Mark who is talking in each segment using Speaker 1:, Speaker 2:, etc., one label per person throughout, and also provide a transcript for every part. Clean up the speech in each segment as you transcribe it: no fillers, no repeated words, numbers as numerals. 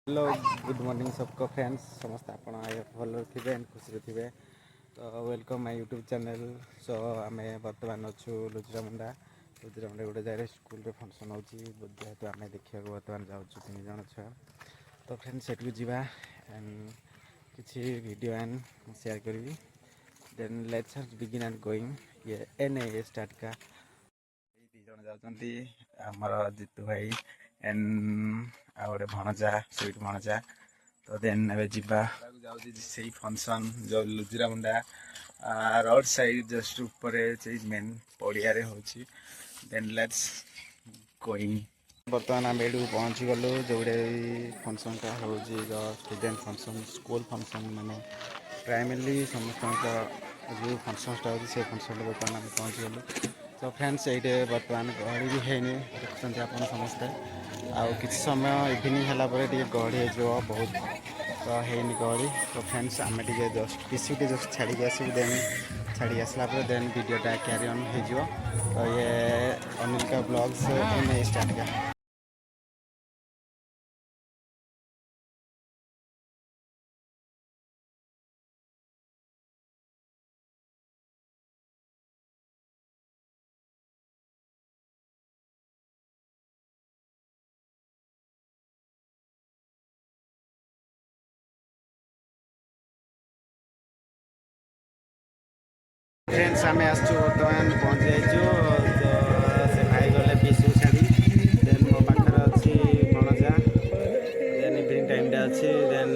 Speaker 1: Hello good morning सबको friends समस्त आप भल थे खुशी थे तो वेलकम माय यूट्यूब चैनल। सो आम बर्तमान अच्छु लुजरामुंडा गोटे जगह स्कूल फंक्शन हो जेहेतु आम देखा बर्तमान जाऊँ 3 जन छुआ तो फ्रेंड्स सेठू जावा एंड किसी वीडियो एंड शेयर करी then let's begin and going ये एन ए स्टार्ट का 2 जन जाती आमर जितु भाई एंड आ गए भणजा स्वीट भणजा तो देन ए जा से फंक्शन जो लुजरामुंडा रोड साइड जस्ट ऊपर मेन पड़िया देन लेट्स गोइंग। बर्तमान आम ये पहुँची गलु जो फंक्शन टा हो स्टूडेंट फंक्शन स्कूल फंक्शन माने प्राइमरली समस्त जो फंक्शन हो फंक्शन बर्तमान आम पहुँची गलु तो फ्रेंड्स ये बर्तमान गहली भी है देखुं आप समस्ते आउ कि समय इवनिंग है गहली हो बहुत तो है गहली तो फ्रेंड्स आम जस्ट पीसी जस्ट छाड़ी आसू देन छाड़ी आसला देन वीडियोटा क्यारी ऑन हो तो ये अनिल का ब्लॉग्स स्टार्ट का। फ्रेंड्स आम आसचु बर्तमान पहुँची जाइए तो से भाई गले पीसू छाड़ी देन मो पाखे अच्छी भणजा देन इवनिंग टाइम अच्छी देन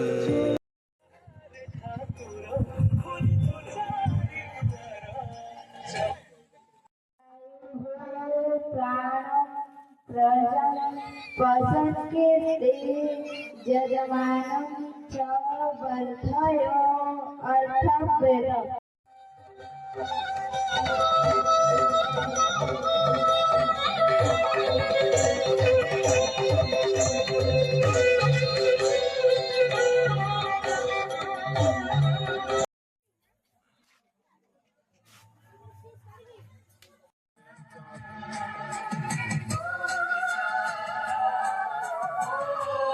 Speaker 2: पसंद के जजमान वर्धयो अर्थ